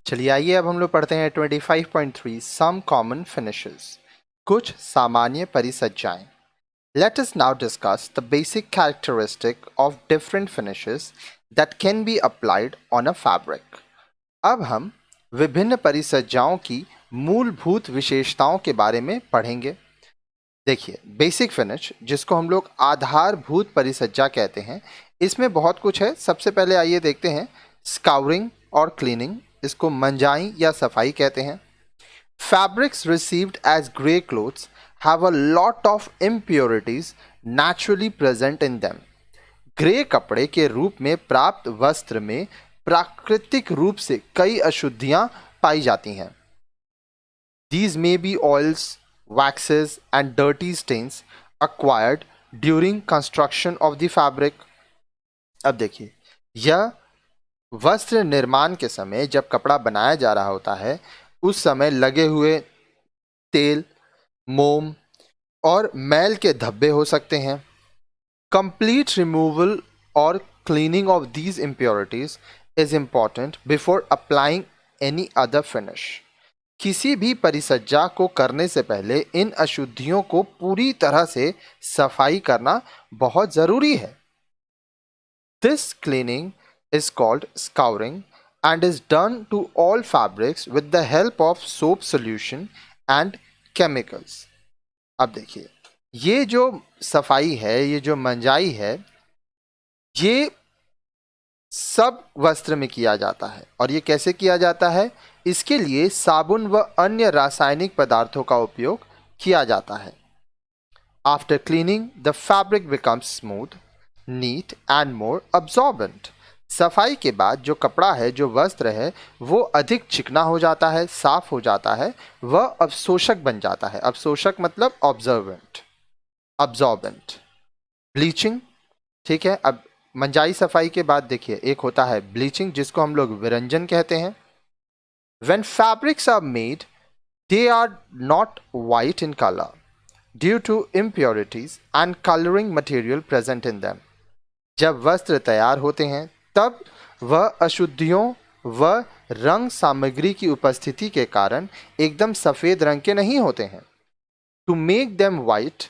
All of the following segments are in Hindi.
चलिए आइए अब हम लोग पढ़ते हैं 25.3 सम कॉमन फिनिशेस, कुछ सामान्य परिसज्जाएं। Let us now discuss the basic characteristic of different finishes that can be applied on a fabric. अब हम विभिन्न परिसज्जाओं की मूलभूत विशेषताओं के बारे में पढ़ेंगे। देखिए, बेसिक फिनिश जिसको हम लोग आधारभूत परिसज्जा कहते हैं, इसमें बहुत कुछ है। सबसे पहले आइए देखते हैं स्काउरिंग और क्लीनिंग, इसको मंजाई या सफाई कहते हैं। Fabrics received as grey clothes have a lot of impurities naturally present in them. Grey कपड़े के रूप में प्राप्त वस्त्र में प्राकृतिक रूप से कई अशुद्धियां पाई जाती हैं। These may be oils, waxes and dirty stains acquired during construction of the fabric. अब देखिए, यह वस्त्र निर्माण के समय जब कपड़ा बनाया जा रहा होता है, उस समय लगे हुए तेल, मोम और मैल के धब्बे हो सकते हैं। कंप्लीट रिमूवल और cleaning of these impurities is important before applying any other finish. किसी भी परिसज्जा को करने से पहले इन अशुद्धियों को पूरी तरह से सफाई करना बहुत जरूरी है। This cleaning is called scouring and is done to all fabrics with the help of soap solution and chemicals. अब देखिए, ये जो सफाई है, ये जो मंजाई है, ये सब वस्त्र में किया जाता है। और ये कैसे किया जाता है? इसके लिए साबुन व अन्य रासायनिक पदार्थों का उपयोग किया जाता है। After cleaning, the fabric becomes smooth, neat and more absorbent. सफाई के बाद जो कपड़ा है, जो वस्त्र है, वो अधिक चिकना हो जाता है, साफ हो जाता है, वह अवशोषक बन जाता है। अवशोषक मतलब अब्जॉर्बेंट। ब्लीचिंग, ठीक है। अब मंजाई सफाई के बाद देखिए, एक होता है ब्लीचिंग जिसको हम लोग विरंजन कहते हैं। When fabrics are made, they are not white in color due to impurities and coloring material present in them. जब वस्त्र तैयार होते हैं तब वह अशुद्धियों व रंग सामग्री की उपस्थिति के कारण एकदम सफेद रंग के नहीं होते हैं। टू मेक देम वाइट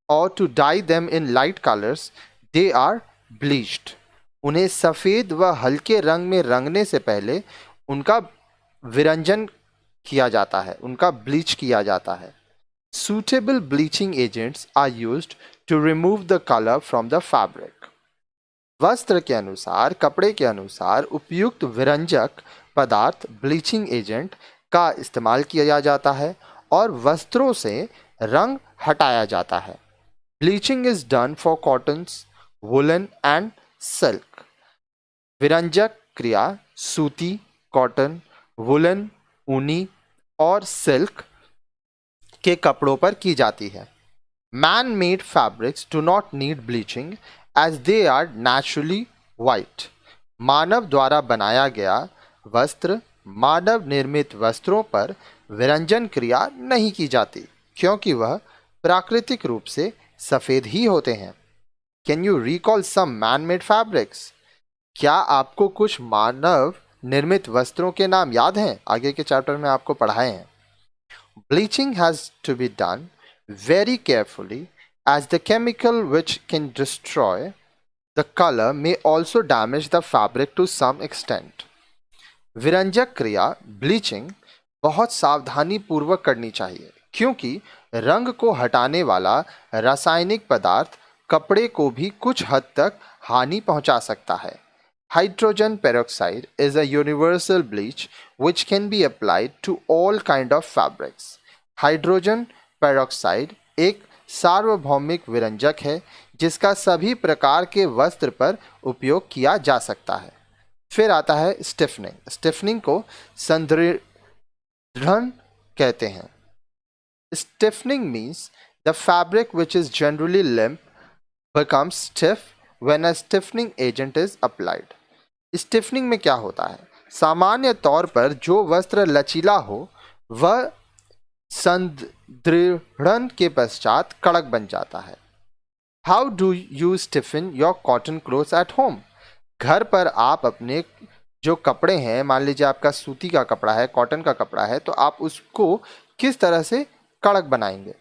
और to dye them in light colours they are bleached. उन्हें सफेद व हल्के रंग में रंगने से पहले उनका विरंजन किया जाता है, उनका ब्लीच किया जाता है। Suitable bleaching agents are used to remove the colour from the fabric. वस्त्र के अनुसार, कपड़े के अनुसार उपयुक्त विरंजक पदार्थ ब्लीचिंग एजेंट का इस्तेमाल किया जाता है और वस्त्रों से रंग हटाया जाता है। Bleaching is done for cottons, woollen and silk. विरंजक क्रिया सूती, कॉटन, वुलन, ऊनी और सिल्क के कपड़ों पर की जाती है। Man made fabrics do not need bleaching as they are naturally white. मानव द्वारा बनाया गया वस्त्र मानव निर्मित वस्त्रों पर विरंजन क्रिया नहीं की जाती क्योंकि वह प्राकृतिक रूप से सफेद ही होते हैं। Can you recall some man-made fabrics? क्या आपको कुछ मानव निर्मित वस्त्रों के नाम याद हैं? आगे के चैप्टर में आपको पढ़ाए हैं। Bleaching has to be done very carefully as the chemical which can destroy the color may also damage the fabric to some extent. विरंजक क्रिया ब्लीचिंग बहुत सावधानी पूर्वक करनी चाहिए क्योंकि रंग को हटाने वाला रासायनिक पदार्थ कपड़े को भी कुछ हद तक हानि पहुंचा सकता है। Hydrogen peroxide is a universal bleach which can be applied to all kind of fabrics. Hydrogen peroxide एक सार्वभौमिक विरंजक है जिसका सभी प्रकार के वस्त्र पर उपयोग किया जा सकता है। फिर आता है स्टिफनिंग। स्टिफनिंग को संदृढ़न कहते हैं। Stiffening means the fabric which is generally limp becomes stiff when a stiffening agent is applied. Stiffening में क्या होता है? सामान्य तौर पर जो वस्त्र लचीला हो वह संदृढ़न के पश्चात कड़क बन जाता है। How do you stiffen your cotton clothes at home? घर पर आप अपने जो कपड़े हैं, मान लीजिए आपका सूती का कपड़ा है, कॉटन का कपड़ा है, तो आप उसको किस तरह से कड़क बनाएंगे?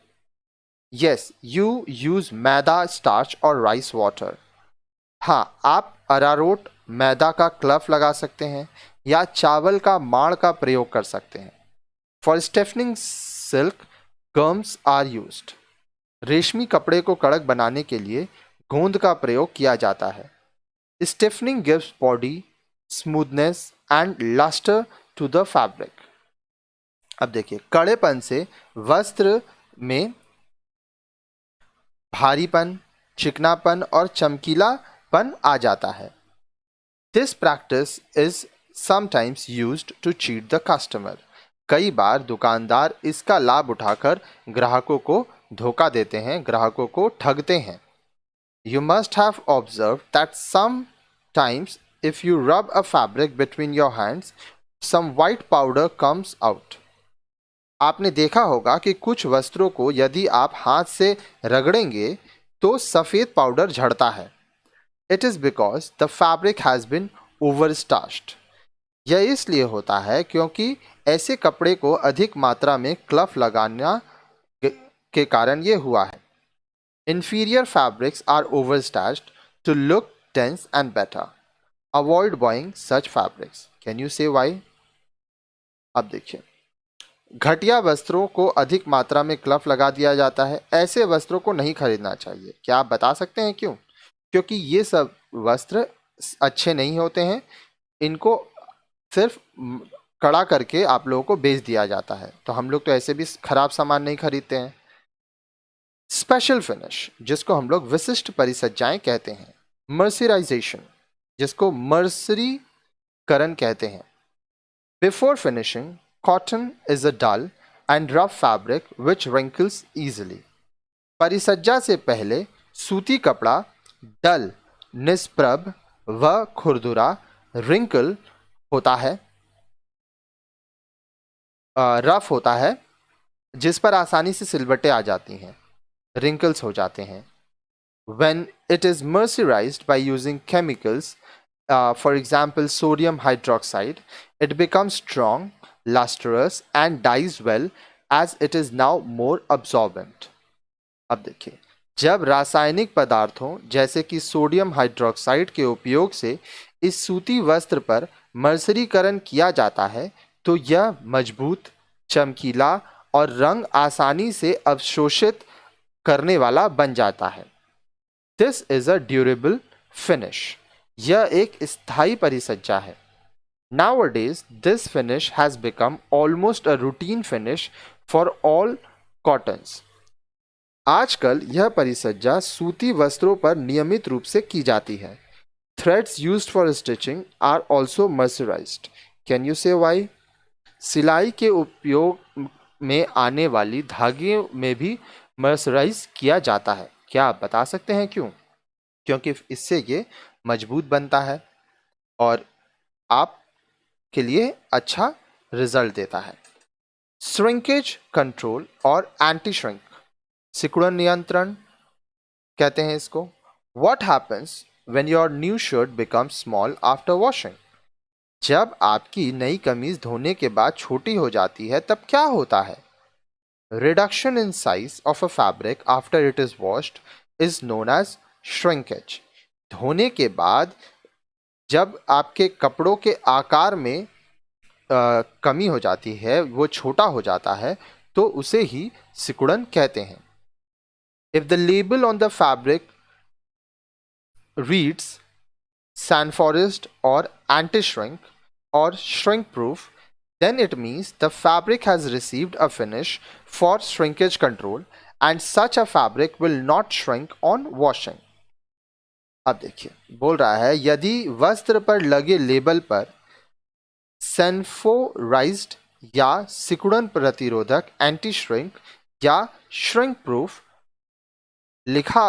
Yes, you use maida, starch और राइस वाटर। हाँ, आप अरारोट मैदा का क्लफ लगा सकते हैं या चावल का माड़ का प्रयोग कर सकते हैं। For stiffening silk gums are used. रेशमी कपड़े को कड़क बनाने के लिए गोंद का प्रयोग किया जाता है। Stiffening gives body smoothness and lustre to the fabric. अब देखिए, कड़ेपन से वस्त्र में भारीपन, चिकनापन और चमकीलापन आ जाता है। This practice is sometimes used to cheat the customer. कई बार दुकानदार इसका लाभ उठाकर ग्राहकों को धोखा देते हैं, ग्राहकों को ठगते हैं। You must have observed that sometimes if you rub a fabric between your hands, some white powder comes out. आपने देखा होगा कि कुछ वस्त्रों को यदि आप हाथ से रगड़ेंगे तो सफ़ेद पाउडर झड़ता है। It is because the fabric has been overstarched. यह इसलिए होता है क्योंकि ऐसे कपड़े को अधिक मात्रा में क्लफ लगाना के कारण ये हुआ है। Inferior fabrics are overstarched to look dense and better. Avoid buying such fabrics. Can you say why? अब देखिए, घटिया वस्त्रों को अधिक मात्रा में क्लफ लगा दिया जाता है। ऐसे वस्त्रों को नहीं खरीदना चाहिए। क्या आप बता सकते हैं क्यों? क्योंकि ये सब वस्त्र अच्छे नहीं होते हैं। इनको सिर्फ कड़ा करके आप लोगों को बेच दिया जाता है। तो हम लोग तो ऐसे भी खराब सामान नहीं खरीदते हैं। स्पेशल फिनिश, जिसको हम लोग विशिष्ट परिसज्जाएं कहते हैं। मर्सराइजेशन, जिसको मर्सरीकरण कहते हैं। Before finishing, cotton is a dull and rough fabric which wrinkles easily. परिसज्जा से पहले सूती कपड़ा डल, निष्प्रभ व खुरदुरा, रिंकल होता है, रफ होता है, जिस पर आसानी से सिलवटें आ जाती हैं, रिंकल्स हो जाते हैं। When it is mercerized by using chemicals, for example sodium hydroxide, it becomes strong, lustrous and dyes well as it is now more absorbent. अब देखिए, जब रासायनिक पदार्थों जैसे कि सोडियम हाइड्रोक्साइड के उपयोग से इस सूती वस्त्र पर मर्सरीकरण किया जाता है तो यह मजबूत, चमकीला और रंग आसानी से अवशोषित करने वाला बन जाता है। This is a durable finish. यह एक स्थायी परिसज्जा है। Nowadays, this finish has become almost a routine finish for all cottons. आजकल यह परिसज्जा सूती वस्त्रों पर नियमित रूप से की जाती है। Threads used for stitching are also mercerized. Can you say why? सिलाई के उपयोग में आने वाली धागे में भी मर्सराइज किया जाता है। क्या आप बता सकते हैं क्यों? क्योंकि इससे ये मजबूत बनता है और आपके लिए अच्छा रिजल्ट देता है। श्रिंकेज कंट्रोल और एंटी श्रिंक, सिकुड़न नियंत्रण कहते हैं इसको। What happens when your new shirt becomes small after washing? जब आपकी नई कमीज धोने के बाद छोटी हो जाती है तब क्या होता है? Reduction in size of a fabric after it is washed is known as shrinkage. धोने के बाद जब आपके कपड़ों के आकार में कमी हो जाती है, वो छोटा हो जाता है, तो उसे ही सिकुड़न कहते हैं। If the label on the fabric reads Sanforest or anti-shrink or shrink proof, then it means the fabric has received a finish for shrinkage control and such a fabric will not shrink on washing. अब देखिए, बोल रहा है यदि वस्त्र पर लगे लेबल पर सैनफोराइज्ड या सिकुड़न प्रतिरोधक, एंटी श्रिंक या श्रिंक प्रूफ लिखा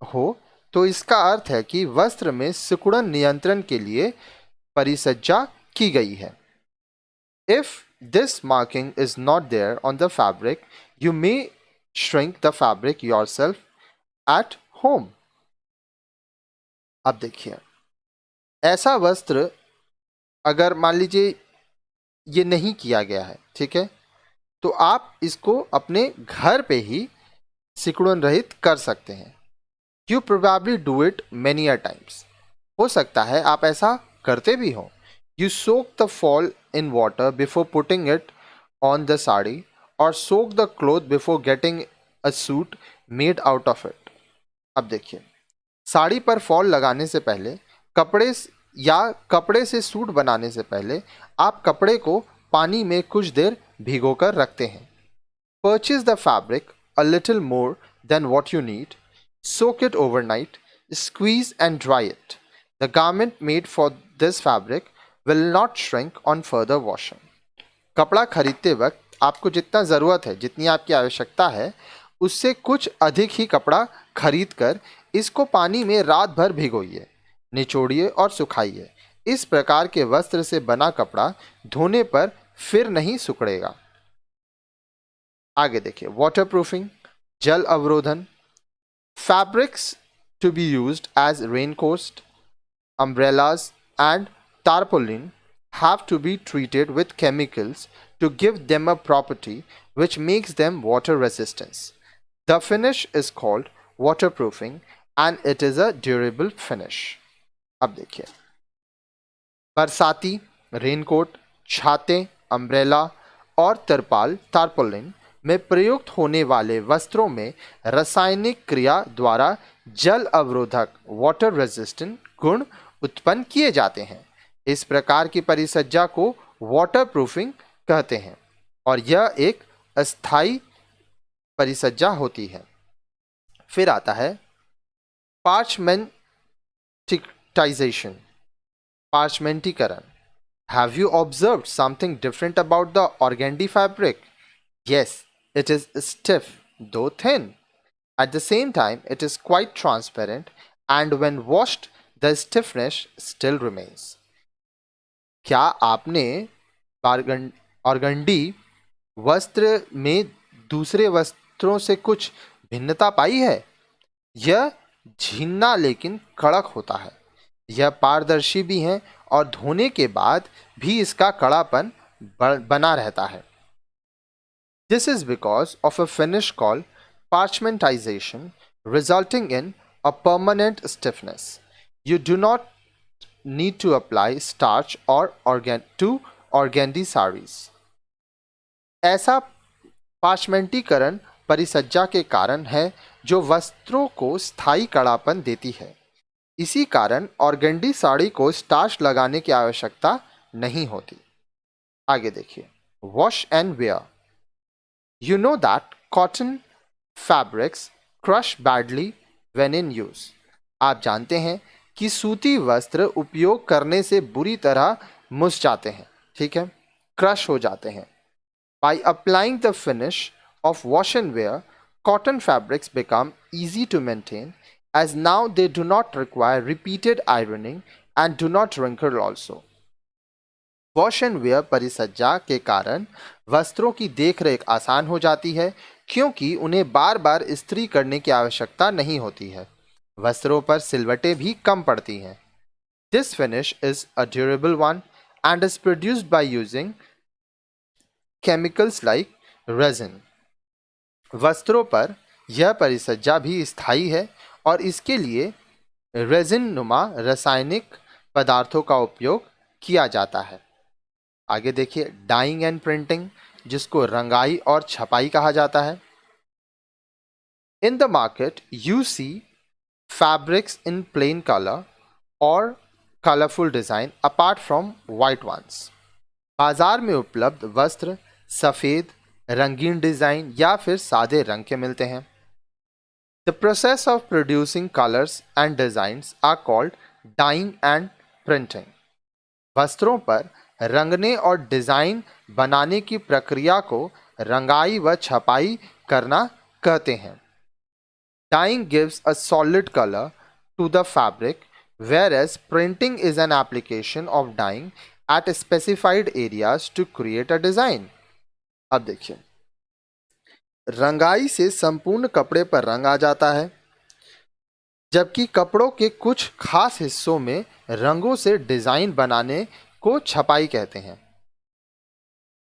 हो तो इसका अर्थ है कि वस्त्र में सिकुड़न नियंत्रण के लिए परिसज्जा की गई है। If this marking is not there on the fabric, you may shrink the fabric yourself at home. अब देखिए, ऐसा वस्त्र अगर मान लीजिए ये नहीं किया गया है, ठीक है, तो आप इसको अपने घर पे ही सिकुड़न रहित कर सकते हैं। You probably do it many a times, हो सकता है आप ऐसा करते भी हो। You soak the fall in water before putting it on the sari और soak the cloth before getting a suit made out of it. अब देखिए, साड़ी पर फॉल लगाने से पहले, कपड़े से सूट बनाने से पहले आप कपड़े को पानी में कुछ देर भिगोकर रखते हैं। Purchase the fabric a little more than what you need, soak it overnight, squeeze and dry it. The garment made for this fabric will not shrink on further washing. कपड़ा खरीदते वक्त आपको जितना ज़रूरत है, जितनी आपकी आवश्यकता है, उससे कुछ अधिक ही कपड़ा खरीद कर इसको पानी में रात भर भिगोइए, निचोड़िए और सुखाइए। इस प्रकार के वस्त्र से बना कपड़ा धोने पर फिर नहीं सिकुड़ेगा। आगे देखिए, वाटर प्रूफिंग, जल अवरोधन। Fabrics to be used as raincoat, umbrellas and tarpaulin have to be treated with chemicals to give them a property which makes them water resistant. The finish is called waterproofing and it is a durable finish. अब देखिए, बरसाती, रेनकोट, छाते, अम्ब्रेला और तारपोलिन में प्रयुक्त होने वाले वस्त्रों में रासायनिक क्रिया द्वारा जल अवरोधक वाटर रेजिस्टेंट गुण उत्पन्न किए जाते हैं। इस प्रकार की परिसज्जा को वाटर प्रूफिंग कहते हैं और यह एक अस्थायी परिसज्जा होती है। फिर आता है पार्चमेंटिटाइजेशन, पार्चमेंटीकरण। Have you observed something different about the organdy fabric? Yes, it is stiff though thin. At the same time, it is quite transparent and when washed, the stiffness still remains. क्या आपने ऑर्गेंडी वस्त्र में दूसरे वस्त्रों से कुछ भिन्नता पाई है? यह झीना लेकिन कड़क होता है। यह पारदर्शी भी है और धोने के बाद भी इसका कड़ापन बना रहता है। This is because of a finish called parchmentization, resulting in a permanent stiffness. You do not need to apply starch or organdy sarees. ऐसा पार्चमेंटीकरण परिसज्जा के कारण है जो वस्त्रों को स्थायी कड़ापन देती है। इसी कारण ऑर्गेंडी साड़ी को स्टार्च लगाने की आवश्यकता नहीं होती। आगे देखिए, wash and wear. You know that cotton fabrics crush badly when in use. आप जानते हैं कि सूती वस्त्र उपयोग करने से बुरी तरह मुस जाते हैं, ठीक है, क्रश हो जाते हैं। By applying the finish of wash and wear, cotton fabrics become easy to maintain as now they do not require repeated ironing and do not wrinkle also. Wash and wear परिसज्जा के कारण वस्त्रों की देखरेख आसान हो जाती है क्योंकि उन्हें बार बार इस्त्री करने की आवश्यकता नहीं होती है। वस्त्रों पर सिलवटें भी कम पड़ती हैं। This finish is a durable one and is produced by using chemicals like resin. वस्त्रों पर यह परिसज्जा भी स्थायी है और इसके लिए रेजिन नुमा रासायनिक पदार्थों का उपयोग किया जाता है। आगे देखिए, डाइंग एंड प्रिंटिंग, जिसको रंगाई और छपाई कहा जाता है। In the market you see fabrics in plain colour और colourful design apart from white ones. बाजार में उपलब्ध वस्त्र सफ़ेद, रंगीन डिज़ाइन या फिर सादे रंग के मिलते हैं। The process of producing colours and designs are called dyeing and printing. वस्त्रों पर रंगने और डिज़ाइन बनाने की प्रक्रिया को रंगाई व छपाई करना कहते हैं। Dyeing gives a solid colour to the fabric whereas printing is an application of dyeing at specified areas to create a design. अब देखिए, रंगाई से संपूर्ण कपड़े पर रंग आ जाता है जबकि कपड़ों के कुछ खास हिस्सों में रंगों से डिज़ाइन बनाने को छपाई कहते हैं।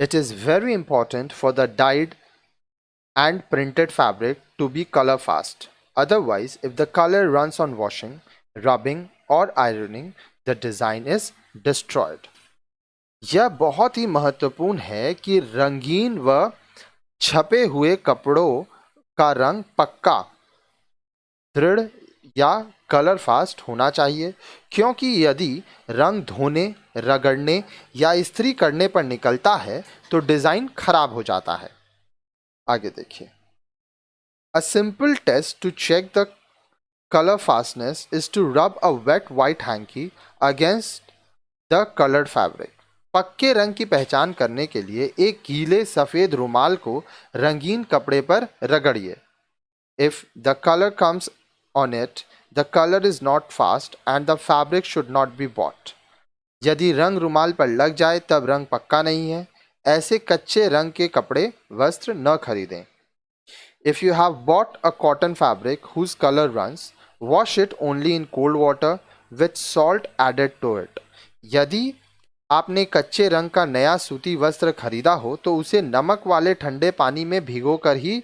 It is very important for the died and printed fabric to be color fast. Otherwise, if the color runs on washing, rubbing or ironing, the design is destroyed. यह बहुत ही महत्वपूर्ण है कि रंगीन व छपे हुए कपड़ों का रंग पक्का, दृढ़ या कलर फास्ट होना चाहिए, क्योंकि यदि रंग धोने, रगड़ने या इस्त्री करने पर निकलता है तो डिज़ाइन खराब हो जाता है। आगे देखिए। A simple test to check the color fastness is to rub a wet white hanky against the colored fabric. पक्के रंग की पहचान करने के लिए एक गीले सफेद रुमाल को रंगीन कपड़े पर रगड़िए। If the color comes on it, the color is not fast and the fabric should not be bought. यदि रंग रुमाल पर लग जाए तब रंग पक्का नहीं है। ऐसे कच्चे रंग के कपड़े वस्त्र न खरीदें। If you have bought a cotton fabric whose color runs, wash it only in cold water with salt added to it. यदि आपने कच्चे रंग का नया सूती वस्त्र खरीदा हो तो उसे नमक वाले ठंडे पानी में भिगोकर ही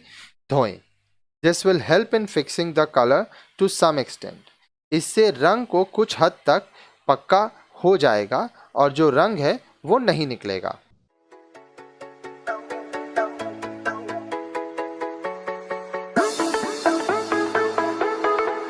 धोएं। This will help in fixing the color to some extent. इससे रंग को कुछ हद तक पक्का हो जाएगा और जो रंग है वो नहीं निकलेगा।